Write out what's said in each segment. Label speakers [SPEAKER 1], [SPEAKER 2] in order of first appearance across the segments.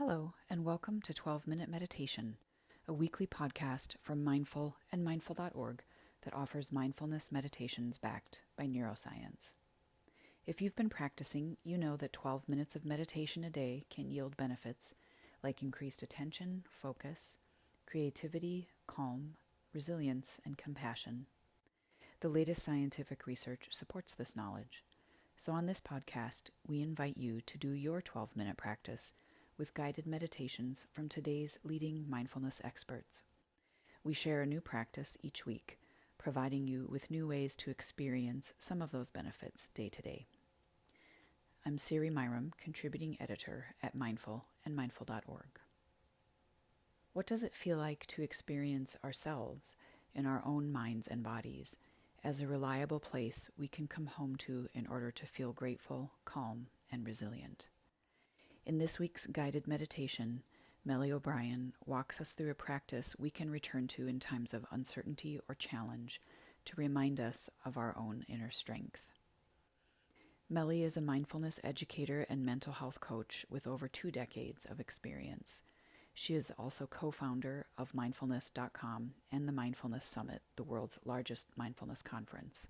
[SPEAKER 1] Hello, and welcome to 12-Minute Meditation, a weekly podcast from Mindful and Mindful.org that offers mindfulness meditations backed by neuroscience. If you've been practicing, you know that 12 minutes of meditation a day can yield benefits like increased attention, focus, creativity, calm, resilience, and compassion. The latest scientific research supports this knowledge. So on this podcast, we invite you to do your 12-minute practice with guided meditations from today's leading mindfulness experts. We share a new practice each week, providing you with new ways to experience some of those benefits day to day. I'm Siri Myram, contributing editor at Mindful and Mindful.org. What does it feel like to experience ourselves in our own minds and bodies as a reliable place we can come home to in order to feel grateful, calm, and resilient? In this week's guided meditation, Melli O'Brien walks us through a practice we can return to in times of uncertainty or challenge to remind us of our own inner strength. Melli is a mindfulness educator and mental health coach with over 2 decades of experience. She is also co-founder of mindfulness.com and the Mindfulness Summit, the world's largest mindfulness conference.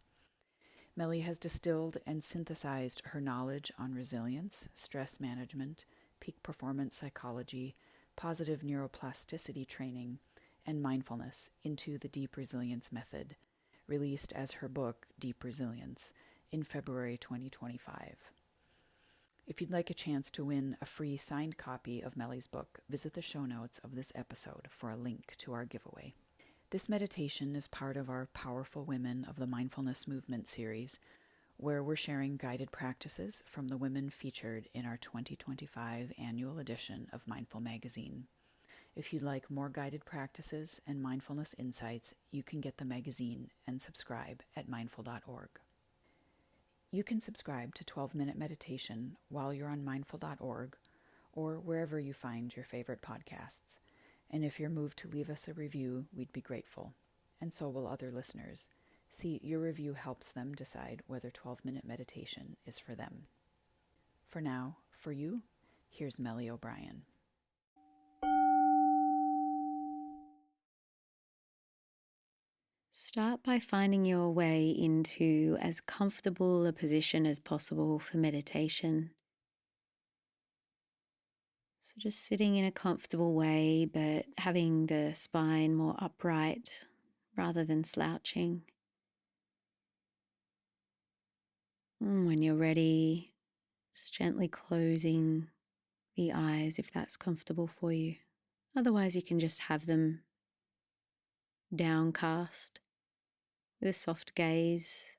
[SPEAKER 1] Melli has distilled and synthesized her knowledge on resilience, stress management, peak performance psychology, positive neuroplasticity training, and mindfulness into the Deep Resilience Method, released as her book, Deep Resilience, in February 2025. If you'd like a chance to win a free signed copy of Melli's book, visit the show notes of this episode for a link to our giveaway. This meditation is part of our Powerful Women of the Mindfulness Movement series, where we're sharing guided practices from the women featured in our 2025 annual edition of Mindful Magazine. If you'd like more guided practices and mindfulness insights, you can get the magazine and subscribe at mindful.org. You can subscribe to 12-Minute Meditation while you're on mindful.org or wherever you find your favorite podcasts. And if you're moved to leave us a review, we'd be grateful. And so will other listeners. See, your review helps them decide whether 12-Minute Meditation is for them. For now, for you, here's Melli O'Brien.
[SPEAKER 2] Start by finding your way into as comfortable a position as possible for meditation. So just sitting in a comfortable way, but having the spine more upright rather than slouching. And when you're ready, just gently closing the eyes if that's comfortable for you. Otherwise, you can just have them downcast with a soft gaze.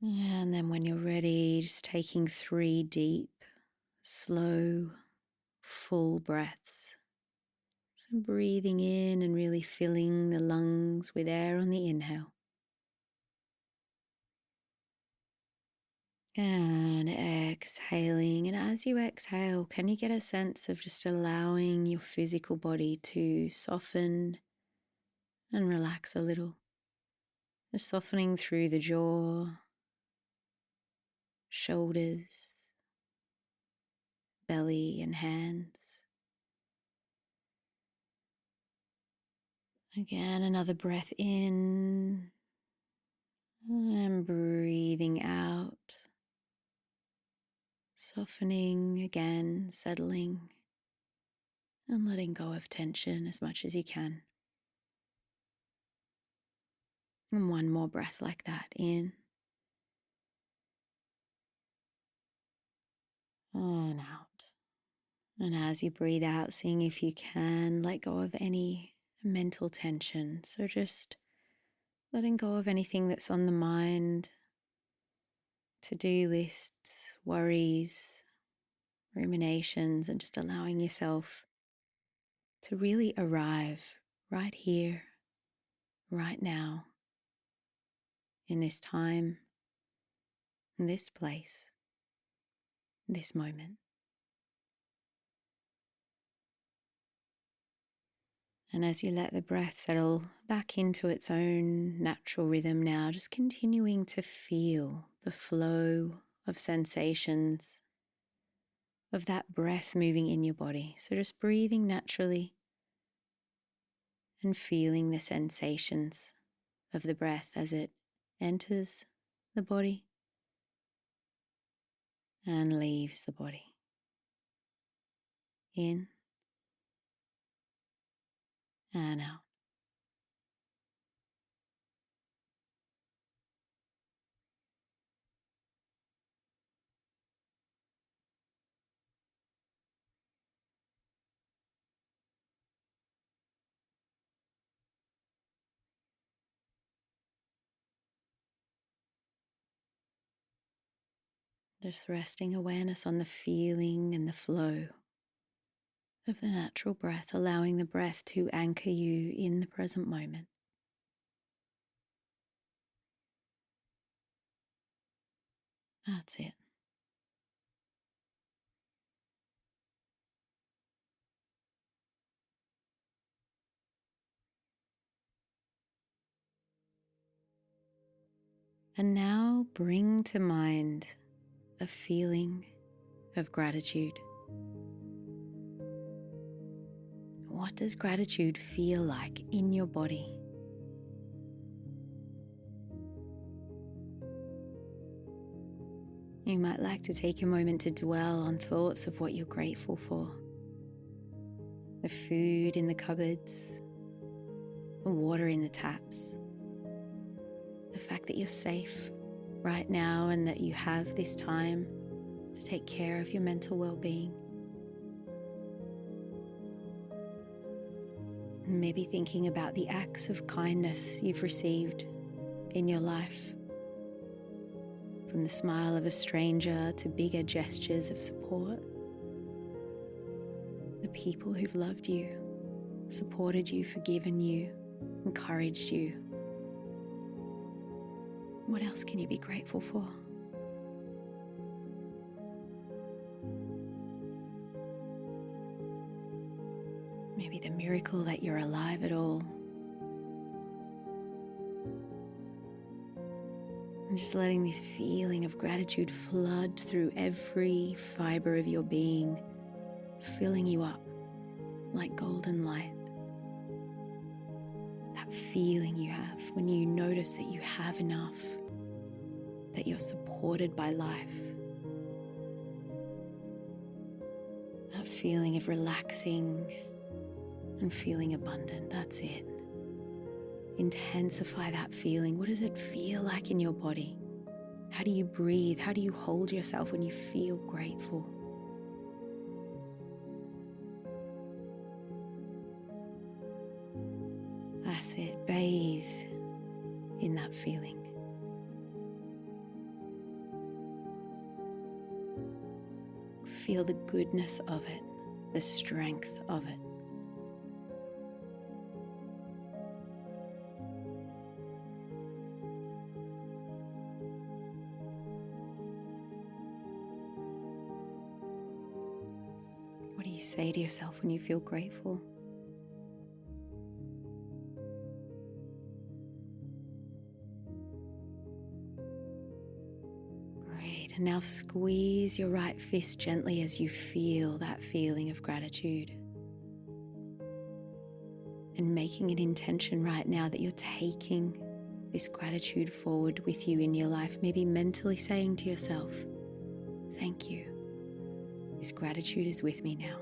[SPEAKER 2] And then when you're ready, just taking 3 deep, slow, full breaths. So breathing in and really filling the lungs with air on the inhale. And exhaling. And as you exhale, can you get a sense of just allowing your physical body to soften and relax a little? Just softening through the jaw, shoulders, belly and hands. Again, another breath in and breathing out. Softening again, settling and letting go of tension as much as you can. And one more breath like that, in and out. And as you breathe out, seeing if you can let go of any mental tension. So just letting go of anything that's on the mind, to-do lists, worries, ruminations, and just allowing yourself to really arrive right here, right now, in this time, in this place, in this moment. And as you let the breath settle back into its own natural rhythm now, just continuing to feel the flow of sensations of that breath moving in your body. So just breathing naturally and feeling the sensations of the breath as it enters the body and leaves the body. In and out. Just resting awareness on the feeling and the flow of the natural breath, allowing the breath to anchor you in the present moment. That's it. And now bring to mind a feeling of gratitude. What does gratitude feel like in your body? You might like to take a moment to dwell on thoughts of what you're grateful for. The food in the cupboards, the water in the taps, the fact that you're safe right now and that you have this time to take care of your mental well-being. Maybe thinking about the acts of kindness you've received in your life, from the smile of a stranger to bigger gestures of support. The people who've loved you, supported you, forgiven you, encouraged you. What else can you be grateful for? Maybe the miracle that you're alive at all. And just letting this feeling of gratitude flood through every fiber of your being, filling you up like golden light. That feeling you have when you notice that you have enough, that you're supported by life. That feeling of relaxing and feeling abundant. That's it. Intensify that feeling. What does it feel like in your body? How do you breathe? How do you hold yourself when you feel grateful? That's it. Bathe in that feeling. Feel the goodness of it, the strength of it. What do you say to yourself when you feel grateful? Great. And now squeeze your right fist gently as you feel that feeling of gratitude. And making an intention right now that you're taking this gratitude forward with you in your life. Maybe mentally saying to yourself, thank you. This gratitude is with me now.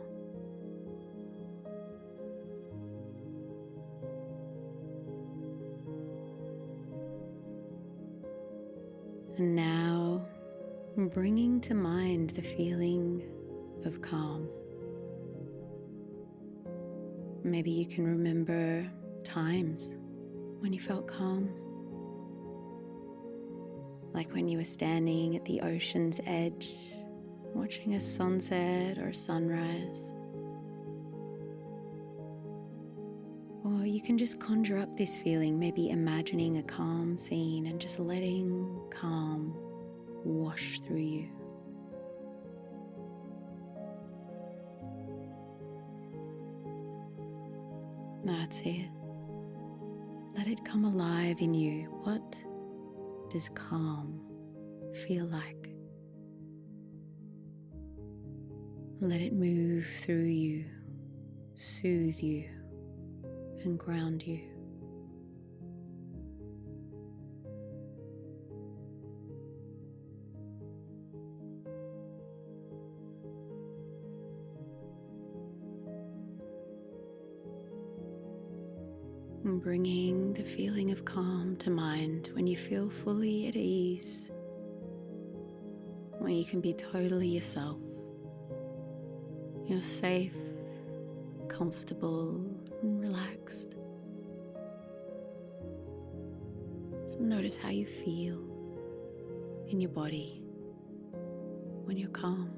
[SPEAKER 2] And now, bringing to mind the feeling of calm. Maybe you can remember times when you felt calm. Like when you were standing at the ocean's edge, watching a sunset or a sunrise. Or you can just conjure up this feeling, maybe imagining a calm scene and just letting calm wash through you. That's it. Let it come alive in you. What does calm feel like? Let it move through you, soothe you, and ground you. And bringing the feeling of calm to mind when you feel fully at ease, when you can be totally yourself. You're safe, comfortable, and relaxed. So notice how you feel in your body when you're calm.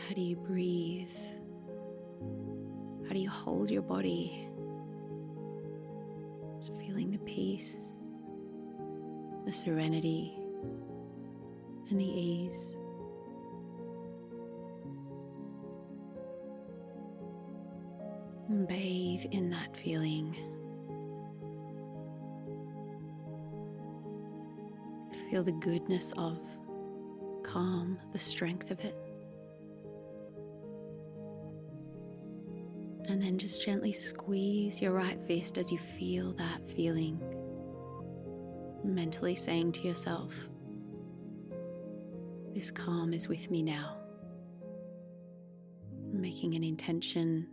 [SPEAKER 2] How do you breathe? How do you hold your body? So feeling the peace, the serenity, and the ease. And bathe in that feeling. Feel the goodness of calm, the strength of it. And then just gently squeeze your right fist as you feel that feeling. Mentally saying to yourself, this calm is with me now. Making an intention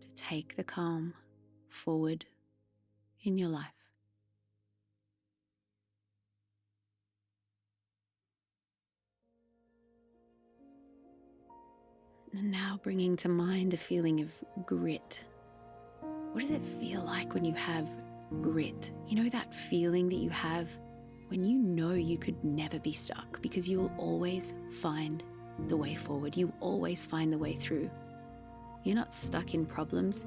[SPEAKER 2] to take the calm forward in your life. And now bringing to mind a feeling of grit. What does it feel like when you have grit? You know that feeling that you have when you know you could never be stuck because you'll always find the way forward. You always find the way through. You're not stuck in problems.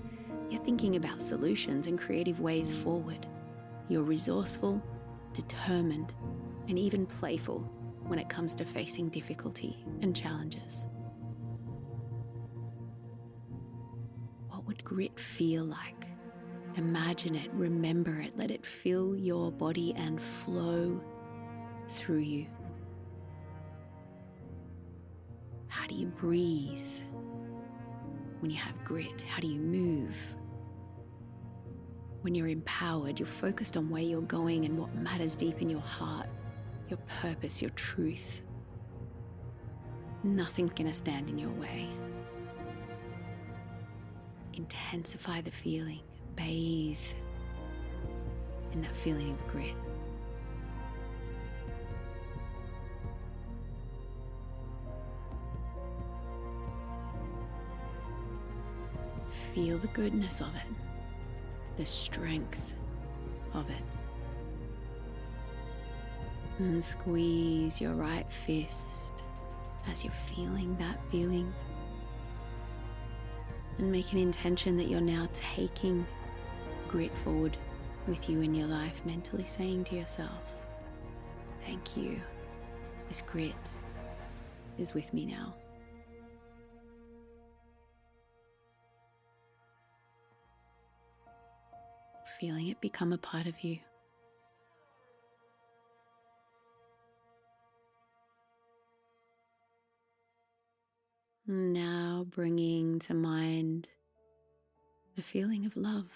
[SPEAKER 2] You're thinking about solutions and creative ways forward. You're resourceful, determined, and even playful when it comes to facing difficulty and challenges. What would grit feel like? Imagine it, remember it, let it fill your body and flow through you. How do you breathe when you have grit? How do you move? When you're empowered, you're focused on where you're going and what matters deep in your heart, your purpose, your truth. Nothing's going to stand in your way. Intensify the feeling. Bathe in that feeling of grit. Feel the goodness of it, the strength of it. And squeeze your right fist as you're feeling that feeling. And make an intention that you're now taking grit forward with you in your life, mentally saying to yourself, thank you. This grit is with me now. Feeling it become a part of you. Now bringing to mind the feeling of love.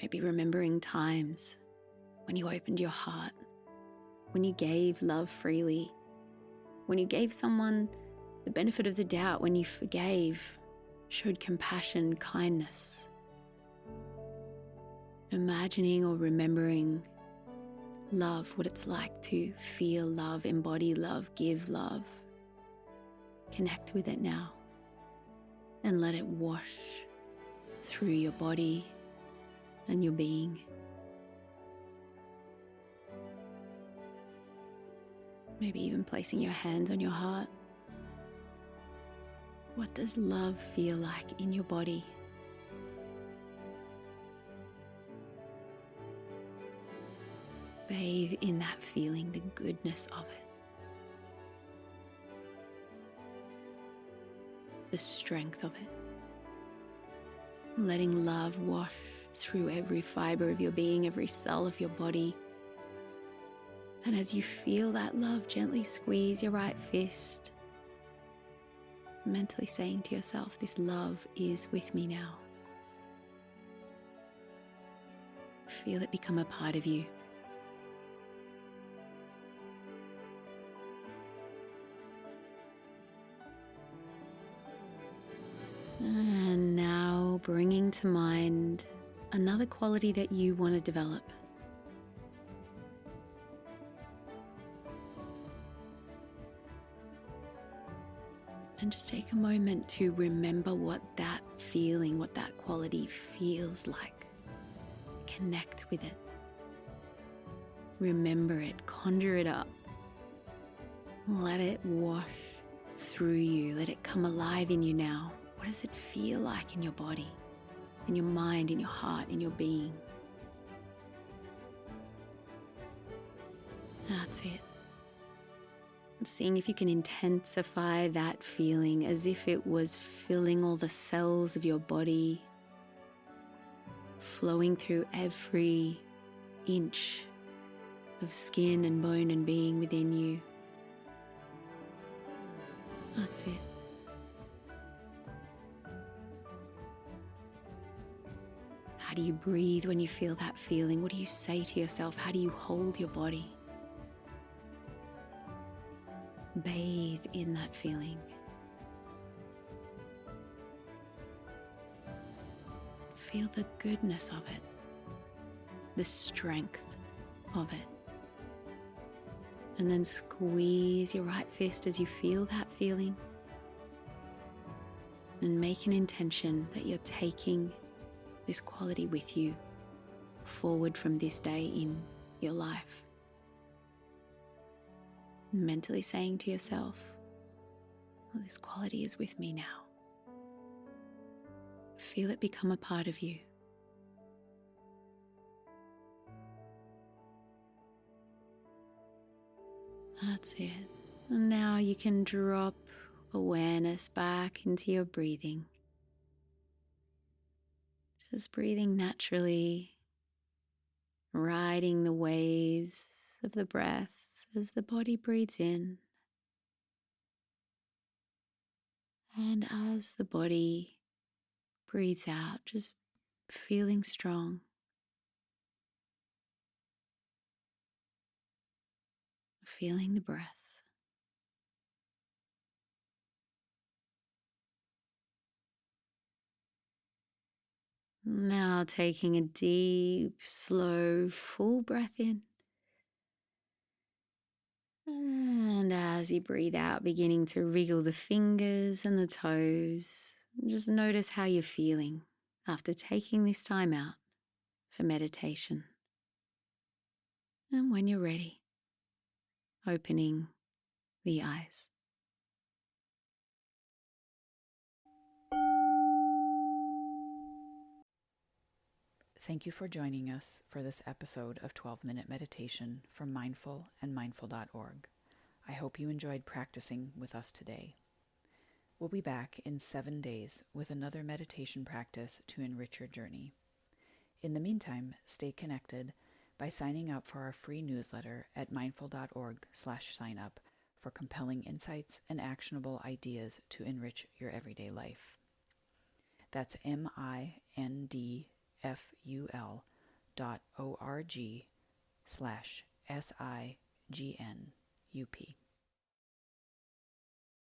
[SPEAKER 2] Maybe remembering times when you opened your heart, when you gave love freely, when you gave someone the benefit of the doubt, when you forgave, showed compassion, kindness. Imagining or remembering love, what it's like to feel love, embody love, give love. Connect with it now and let it wash through your body and your being. Maybe even placing your hands on your heart. What does love feel like in your body? Bathe in that feeling, the goodness of it. The strength of it. letting love wash through every fiber of your being, every cell of your body. And as you feel that love, gently squeeze your right fist, mentally saying to yourself, this love is with me now. Feel it become a part of you. And now bringing to mind another quality that you want to develop. And just take a moment to remember what that feeling, what that quality feels like. Connect with it. Remember it, conjure it up. Let it wash through you. Let it come alive in you now. What does it feel like in your body, in your mind, in your heart, in your being? That's it. And seeing if you can intensify that feeling as if it was filling all the cells of your body, flowing through every inch of skin and bone and being within you. That's it. How do you breathe when you feel that feeling? What do you say to yourself? How do you hold your body? Bathe in that feeling. Feel the goodness of it, the strength of it. And then squeeze your right fist as you feel that feeling. And make an intention that you're taking this quality with you forward from this day in your life. Mentally saying to yourself, well, this quality is with me now. Feel it become a part of you. That's it. And now you can drop awareness back into your breathing. Just breathing naturally, riding the waves of the breath as the body breathes in. And as the body breathes out, just feeling strong. Feeling the breath. Now taking a deep, slow, full breath in. And as you breathe out, beginning to wriggle the fingers and the toes. Just notice how you're feeling after taking this time out for meditation. And when you're ready, opening the eyes.
[SPEAKER 1] Thank you for joining us for this episode of 12-Minute Meditation from Mindful and Mindful.org. I hope you enjoyed practicing with us today. We'll be back in 7 days with another meditation practice to enrich your journey. In the meantime, stay connected by signing up for our free newsletter at mindful.org/signup for compelling insights and actionable ideas to enrich your everyday life. That's mindful.org/SIGNUP.